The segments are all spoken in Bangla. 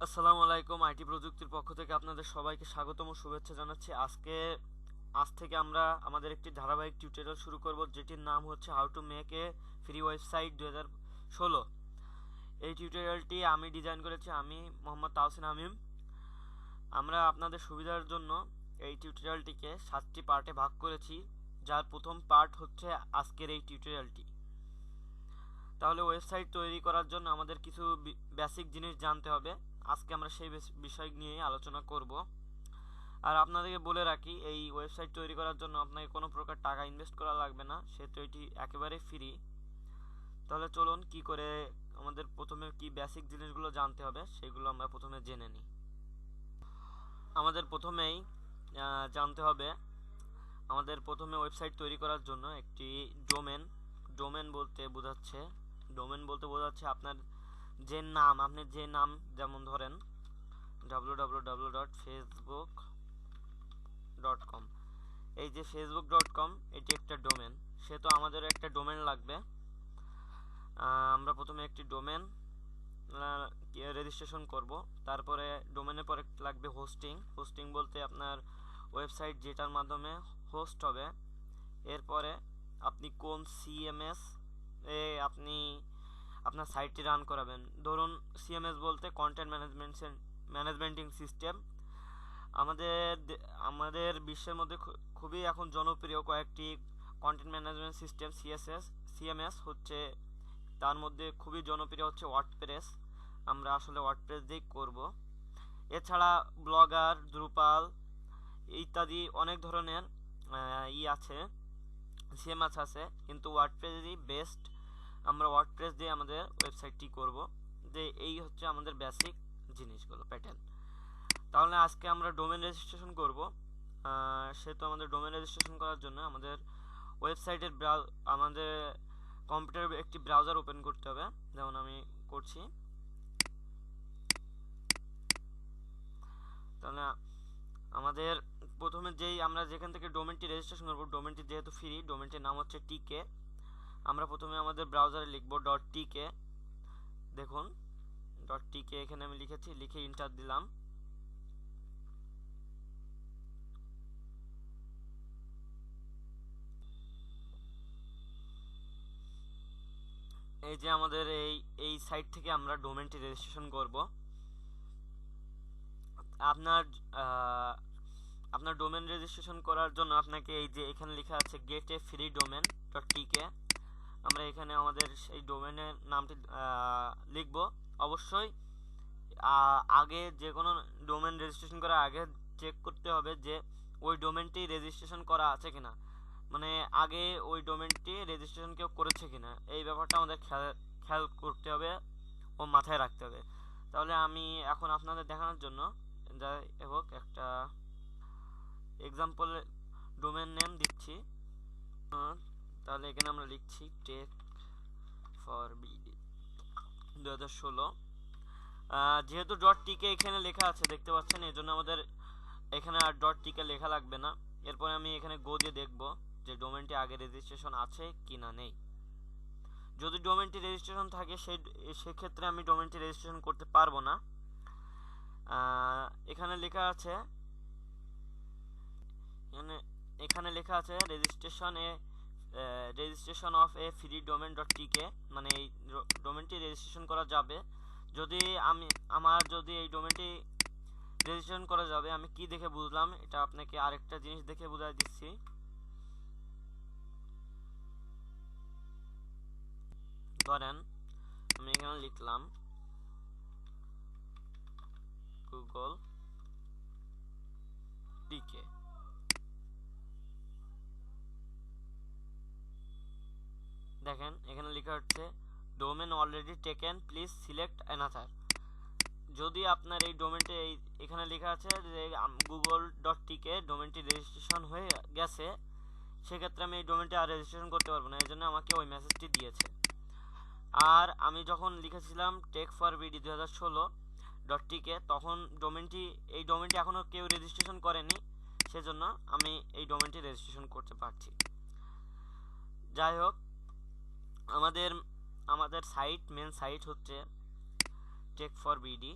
আসসালামু আলাইকুম। আইটি প্রযুক্তির পক্ষ থেকে আপনাদের সবাইকে স্বাগতম ও শুভেচ্ছা জানাচ্ছি। আজ থেকে আমরা আমাদের একটি ধারাবাহিক টিউটোরিয়াল শুরু করব, যেটির নাম হচ্ছে how to make a free website 2016। এই টিউটোরিয়ালটি আমি ডিজাইন করেছি, আমি মোহাম্মদ তাহসিন আমিম। আমরা আপনাদের সুবিধার জন্য এই টিউটোরিয়ালটিকে 7টি পার্টে ভাগ করেছি, যার প্রথম পার্ট হচ্ছে আজকের এই টিউটোরিয়ালটি। তাহলে ওয়েবসাইট তৈরি করার জন্য আমাদের কিছু বেসিক জিনিস জানতে হবে। আজকে আমরা সেই বিষয় নিয়ে আলোচনা করব। আর আপনাদেরকে বলে রাখি, এই ওয়েবসাইট তৈরি করার জন্য আপনাকে কোনো প্রকার টাকা ইনভেস্ট করা লাগবে না, সেহেতু এটি একেবারে ফ্রি। তাহলে চলুন কি করে আমাদের প্রথমে কি বেসিক জিনিসগুলো জানতে হবে সেগুলো আমরা প্রথমে জেনে নিই। আমাদের প্রথমেই জানতে হবে, আমাদের প্রথমে ওয়েবসাইট তৈরি করার জন্য একটি ডোমেন বলতে বোঝাচ্ছে আপনার আপনি যে নাম, যেমন ধরেন www.facebook.com। এই যে facebook.com এটি একটা ডোমেন, সেহেতু আমাদেরও একটা ডোমেন লাগবে। আমরা প্রথমে একটি ডোমেন রেজিস্ট্রেশন করব। তারপরে ডোমেনের পরে লাগবে হোস্টিং বলতে আপনার ওয়েবসাইট যেটার মাধ্যমে হোস্ট হবে। এরপরে আপনি কোন সিএমএস এ আপনি আপনার সাইটটি রান করাবেন। ধরুন সিএমএস বলতে কন্টেন্ট ম্যানেজমেন্টিং সিস্টেম। আমাদের বিশ্বের মধ্যে খুবই এখন জনপ্রিয় কয়েকটি কন্টেন্ট ম্যানেজমেন্ট সিস্টেম সিএমএস হচ্ছে। তার মধ্যে খুবই জনপ্রিয় হচ্ছে ওয়ার্ডপ্রেস। আমরা আসলে ওয়ার্ডপ্রেস দিয়েই করব। এছাড়া ব্লগার, দ্রুপাল ইত্যাদি অনেক ধরনের আছে, সিএমএস আছে, কিন্তু ওয়ার্ডপ্রেসই বেস্ট। আমরা ওয়ার্ডপ্রেস দিয়ে আমাদের ওয়েবসাইটটি করব। যে এই হচ্ছে আমাদের বেসিক জিনিসগুলো, প্যাটার্ন। তাহলে আজকে আমরা ডোমেন রেজিস্ট্রেশন করব। সেহেতু আমাদের ডোমেন রেজিস্ট্রেশন করার জন্য আমাদের আমাদের কম্পিউটারে একটি ব্রাউজার ওপেন করতে হবে, যেমন আমি করছি। তাহলে আমাদের প্রথমে আমরা যেখান থেকে ডোমেনটি রেজিস্ট্রেশন করব, ডোমেনটি যেহেতু ফ্রি, ডোমেনটির নাম হচ্ছে টিকে। আমরা প্রথমে আমাদের ব্রাউজারে লিখব .tk। দেখুন .tk এখানে আমি লিখেছি, লিখে এন্টার দিলাম। এই যে আমাদের এই সাইট থেকে আমরা ডোমেনটি রেজিস্ট্রেশন করব। আপনার ডোমেন রেজিস্ট্রেশন করার জন্য আপনাকে এই যে এখানে লেখা আছে গেট এ ফ্রি ডোমেন .tk। আমরা এখানে আমাদের সেই ডোমেনের নামটি লিখব। অবশ্যই আগে যে কোনো ডোমেন রেজিস্ট্রেশন করার আগে চেক করতে হবে যে ওই ডোমেনটি রেজিস্ট্রেশন করা আছে কিনা, মানে আগে ওই ডোমেনটি রেজিস্ট্রেশন কেউ করেছে কিনা, এই ব্যাপারটা আমাদের খেয়াল করতে হবে ও মাথায় রাখতে হবে। তাহলে আমি এখন আপনাদের দেখানোর জন্য যাই হোক একটা এক্সাম্পল ডোমেন নেম দিচ্ছি। তাহলে এখানে আমরা লিখছি টেক ফর বিডি 2016। যেহেতু .tk এখানে লেখা আছে দেখতে পাচ্ছেন, এই জন্য আমাদের এখানে আর .tk লেখা লাগবে না। এরপরে আমি এখানে গো দিয়ে দেখব যে ডোমেনটি আগে রেজিস্ট্রেশন আছে কি না নেই। যদি ডোমেনটি রেজিস্ট্রেশন থাকে সেক্ষেত্রে আমি ডোমেনটি রেজিস্ট্রেশন করতে পারবো না। এখানে লেখা আছে registration of A free domain .tk, মানে এই ডোমেনটি রেজিস্ট্রেশন করা যাবে। যদি এই ডোমেনটি রেজিস্ট্রেশন করা যাবে, আমি কি দেখে বুঝলাম এটা আপনাকে আরেকটা জিনিস দেখে বুঝাই দিচ্ছি। ধরেন আমি এখানে লিখলাম গুগল টিকে। দেখেন এখানে লেখা হচ্ছে domain already taken, please select another. যদি আপনার এই ডোমেনটি এখানে লেখা আছে যে google.tk ডোমেনটি রেজিস্ট্রেশন হয়ে গেছে, সেক্ষেত্রে আমি এই ডোমেনটি আর রেজিস্ট্রেশন করতে পারবো না, এই জন্য আমাকে ওই মেসেজটি দিয়েছে। আর আমি যখন লিখেছিলাম টেক ফর বিডি 2016.tk, তখন এই ডোমেনটি এখনও কেউ রেজিস্ট্রেশন করেনি, সেজন্য আমি এই ডোমেনটি রেজিস্ট্রেশন করতে পারছি। যাই হোক, আমাদের মেন সাইট হচ্ছে টেক ফর বিডি।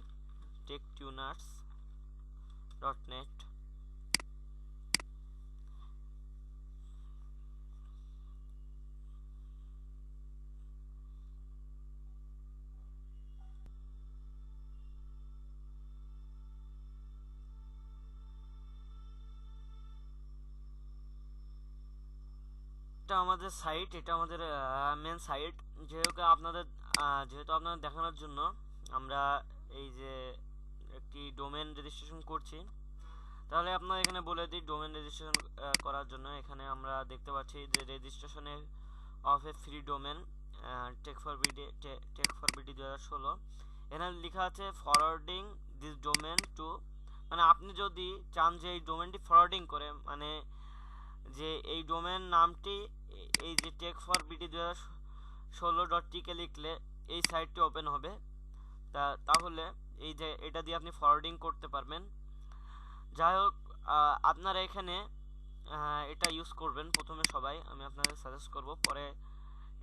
techtuners.net। এটা আমাদের সাইট, এটা আমাদের মেন সাইট। যেহেতু আপনাদের দেখানোর জন্য আমরা এই যে একটি ডোমেন রেজিস্ট্রেশন করছি, তাহলে আপনার এখানে বলে দিই ডোমেন রেজিস্ট্রেশন করার জন্য এখানে আমরা দেখতে পাচ্ছি যে রেজিস্ট্রেশনে অফ এ ফ্রি ডোমেন টেক4বিডি 2016। এখানে লেখা আছে ফরওয়ার্ডিং দিস ডোমেন টু, মানে আপনি যদি চান যে এই ডোমেনটি ফরওয়ার্ডিং করে, মানে যে এই ডোমেন নামটি এই যে টেক4বিডি 2016.tk লিখলে এই সাইটটি ওপেন হবে, তাহলে এই যে এটা দিয়ে আপনি ফরওয়ার্ডিং করতে পারবেন। যাই হোক, আপনারা এখানে এটা ইউজ করবেন প্রথমে সবাই, আমি আপনাদের সাজেস্ট করব। পরে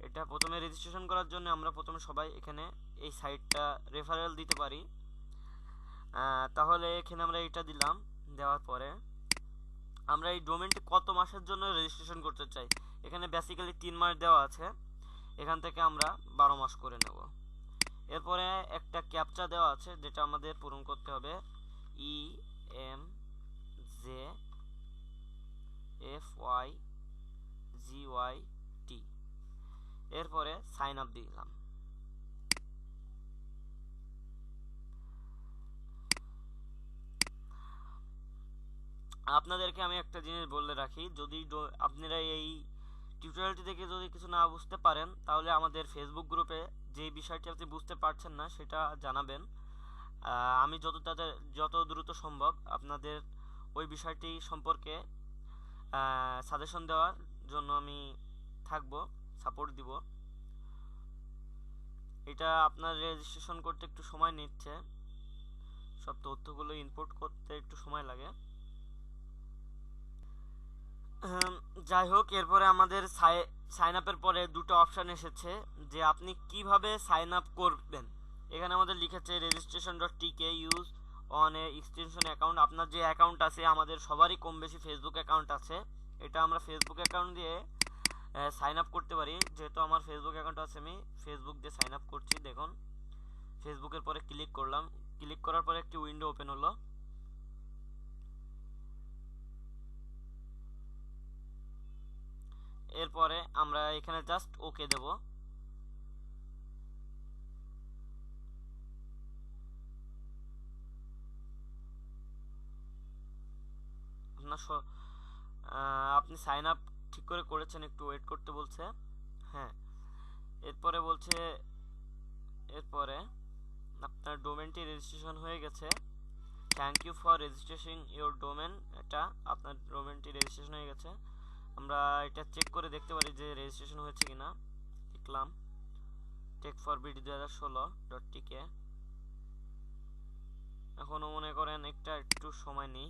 এটা প্রথমে রেজিস্ট্রেশন করার জন্য আমরা প্রথমে সবাই এখানে এই সাইটটা রেফারেল দিতে পারি। তাহলে এখানে আমরা এটা দিলাম, দেওয়ার পরে আমরা এই ডোমেনটি কত মাসের জন্য রেজিস্ট্রেশন করতে চাই, এখানে বেসিক্যালি 3 মাস দেওয়া আছে, এখান থেকে আমরা 12 মাস করে নেব। এরপরে একটা ক্যাপচা দেওয়া আছে যেটা আমাদের পূরণ করতে হবে, EMJFYGYT। এরপরে সাইন আপ দিলাম। আপনাদেরকে আমি একটা জিনিস বলে রাখি, যদি আপনারা এই টিউটোরিয়ালটি থেকে যদি কিছু না বুঝতে পারেন, তাহলে আমাদের ফেসবুক গ্রুপে যে বিষয়টি আপনি বুঝতে পারছেন না সেটা জানাবেন। আমি যত দ্রুত সম্ভব আপনাদের ওই বিষয়টি সম্পর্কে সাজেশন দেওয়ার জন্য আমি থাকবো, সাপোর্ট দিব। এটা আপনার রেজিস্ট্রেশন করতে একটু সময় নিচ্ছে, সব তথ্যগুলো ইনপুট করতে একটু সময় লাগে। যাই হোক, এরপরে আমাদের সাইন আপের পরে দুটো অপশান এসেছে যে আপনি কিভাবে সাইন আপ করবেন। এখানে আমাদের লিখেছে registration.tk use on a extension account. আপনার যে অ্যাকাউন্ট আছে, আমাদের সবারই কম বেশি ফেসবুক অ্যাকাউন্ট আছে, এটা আমরা ফেসবুক অ্যাকাউন্ট দিয়ে সাইন আপ করতে পারি। যেহেতু আমার ফেসবুক অ্যাকাউন্ট আছে, আমি ফেসবুক দিয়ে সাইন আপ করছি। দেখুন, ফেসবুকের পরে ক্লিক করলাম, ক্লিক করার পরে একটি উইন্ডো ওপেন হলো। এরপরে আমরা এখানে জাস্ট ওকে দেব। আপনি সাইন আপ ঠিক করে করেছেন, একটু ওয়েট করতে বলছে। হ্যাঁ, এরপরে বলছে এরপরে আপনার ডোমেনটি রেজিস্ট্রেশন হয়ে গেছে, thank you for registration your domain. এটা আপনার ডোমেনটি রেজিস্ট্রেশন হয়ে গেছে। আমরা এটা চেক করে দেখতে পারি যে রেজিস্ট্রেশন হয়েছে কিনা। লিখলাম টেক4বিডি 2016.tk। এখনো মনে করেন একটু সময় নেই।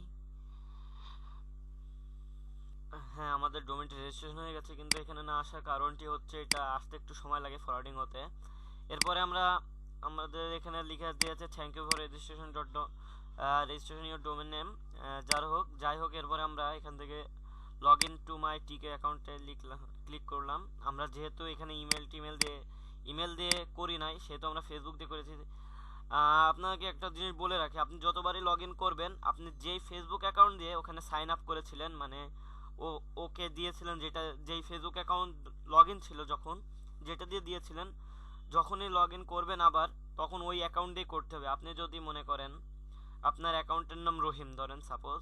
হ্যাঁ, আমাদের ডোমেনটি রেজিস্ট্রেশন হয়ে গেছে, কিন্তু এখানে না আসার কারণটি হচ্ছে এটা আসতে একটু সময় লাগে ফরওয়ার্ডিং হতে। এরপরে আমাদের এখানে লিখে দিয়েছে thank you for registration your domain name. যাই হোক, এরপরে আমরা এখান থেকে লগ ইন টু মাই টিকে অ্যাকাউন্টে ক্লিক করলাম। আমরা যেহেতু এখানে ইমেল দিয়ে করি নাই, সেহেতু আমরা ফেসবুক দিয়ে করেছি। আপনাকে একটা জিনিস বলে রাখি, আপনি যতবারই লগ ইন করবেন, আপনি যেই ফেসবুক অ্যাকাউন্ট দিয়ে ওখানে সাইন আপ করেছিলেন, মানে ওকে দিয়েছিলেন, যেই ফেসবুক অ্যাকাউন্ট লগ ইন ছিল, যেটা দিয়ে দিয়েছিলেন, যখনই লগ ইন করবেন আবার, তখন ওই অ্যাকাউন্ট দিয়ে করতে হবে। আপনি যদি মনে করেন আপনার অ্যাকাউন্টের নাম রহিম, ধরেন সাপোজ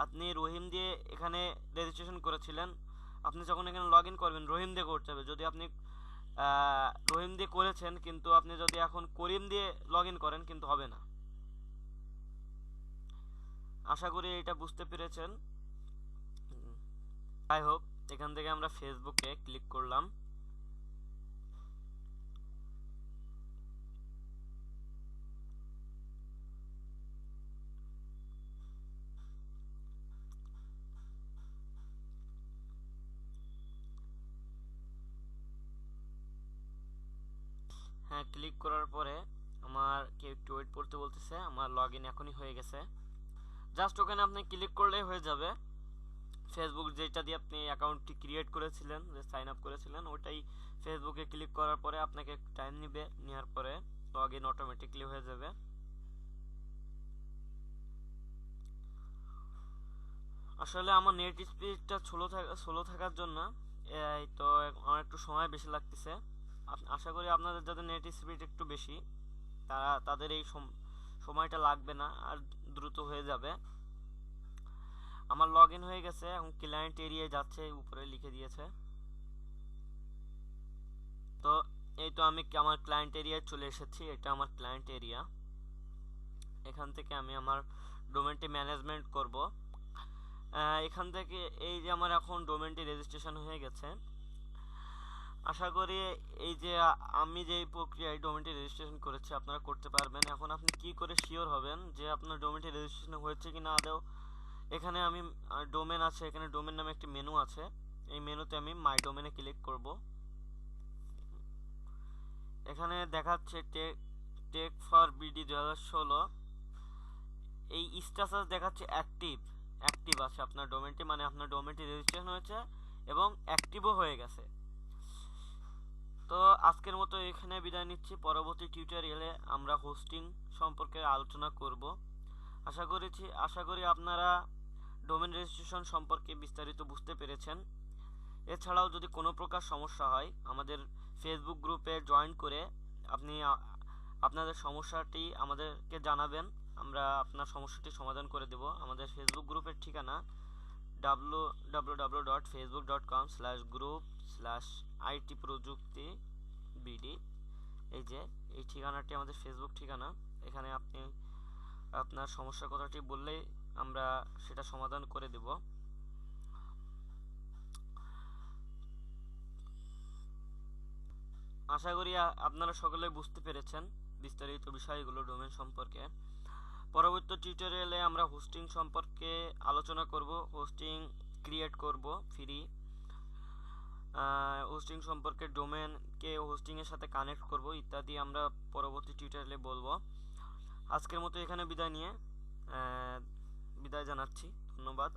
আপনি রহিম দিয়ে এখানে রেজিস্ট্রেশন করেছিলেন, আপনি যখন এখানে লগ ইন করবেন রহিম দিয়ে করতে হবে। যদি আপনি রহিম দিয়ে করেছেন, কিন্তু আপনি যদি এখন করিম দিয়ে লগ ইন করেন, কিন্তু হবে না। আশা করি এটা বুঝতে পেরেছেন। যাই হোক, এখান থেকে আমরা ফেসবুকে ক্লিক করলাম। হ্যাঁ, ক্লিক করার পরে আমার কেউ একটু ওয়েট করতে বলতেছে। আমার লগ ইন এখনই হয়ে গেছে। জাস্ট ওখানে আপনি ক্লিক করলেই হয়ে যাবে। ফেসবুক যেটা দিয়ে আপনি অ্যাকাউন্টটি ক্রিয়েট করেছিলেন, যে সাইন আপ করেছিলেন, ওটাই ফেসবুকে ক্লিক করার পরে আপনাকে টাইম নেবে, নেওয়ার পরে লগ ইন অটোমেটিকলি হয়ে যাবে। আসলে আমার নেট স্পিডটা স্লো থাকার জন্য এই তো আমার একটু সময় বেশি লাগতেছে। আশা করি আপনাদের যাদের নেট স্পিড একটু বেশি তাদের এই সময়টা লাগবে না, আর দ্রুত হয়ে যাবে। আমার লগ ইন হয়ে গেছে, এখন ক্লায়েন্ট এরিয়ায় যাচ্ছে, উপরে লিখে দিয়েছে। তো এই তো আমি আমার ক্লায়েন্ট এরিয়ায় চলে এসেছি। এটা আমার ক্লায়েন্ট এরিয়া। এখান থেকে আমি আমার ডোমেনটি ম্যানেজমেন্ট করব। এখান থেকে এই যে আমার এখন ডোমেনটি রেজিস্ট্রেশন হয়ে গেছে। আশা করি এই যে আমি যে প্রক্রিয়ায় ডোমেনটি রেজিস্ট্রেশন করেছি আপনারা করতে পারবেন। এখন আপনি কি করে শিওর হবেন যে আপনার ডোমেনটি রেজিস্ট্রেশন হয়েছে কি না আদৌ? এখানে আমি ডোমেন আছে, এখানে ডোমেন নামে একটি মেনু আছে। এই মেনুতে আমি মাই ডোমেনে ক্লিক করব। এখানে দেখাচ্ছে টেক ফর বিডি 2016। এই স্ট্যাটাস দেখাচ্ছে অ্যাক্টিভ আছে আপনার ডোমেনটি, মানে আপনার ডোমেনটি রেজিস্ট্রেশন হয়েছে এবং অ্যাক্টিভও হয়ে গেছে। তো আজকের মতো এখানে বিদায় নিচ্ছি। পরবর্তী টিউটোরিয়ালে আমরা হোস্টিং সম্পর্কে আলোচনা করব। আশা করি আপনারা ডোমেন রেজিস্ট্রেশন সম্পর্কে বিস্তারিত বুঝতে পেরেছেন। এছাড়াও যদি কোনো প্রকার সমস্যা হয় আমাদের ফেসবুক গ্রুপে জয়েন করে আপনি আপনাদের সমস্যাটি আমাদেরকে জানাবেন। আমরা আপনার সমস্যাটি সমাধান করে দেব। আমাদের ফেসবুক গ্রুপের ঠিকানা www.facebook.com/group/it-প্রযুক্তি-bd। এই ঠিকানাটি আমাদের ফেসবুক ঠিকানা। এখানে আপনি আপনার সমস্যার কথাটি বললেই আমরা সেটা সমাধান করে দেব। আশা করি আপনারা সকলে বুঝতে পেরেছেন বিস্তারিত বিষয়গুলো ডোমেন সম্পর্কে। পরবর্তী টিউটোরিয়ালে আমরা হোস্টিং সম্পর্কে আলোচনা করব। হোস্টিং ক্রিয়েট করব ফ্রি, হোস্টিং সম্পর্কে, ডোমেনকে হোস্টিং এর সাথে কানেক্ট করব ইত্যাদি আমরা পরবর্তী টিউটোরিয়ালে বলবো। আজকের মতো এখানে বিদায় জানাচ্ছি। ধন্যবাদ।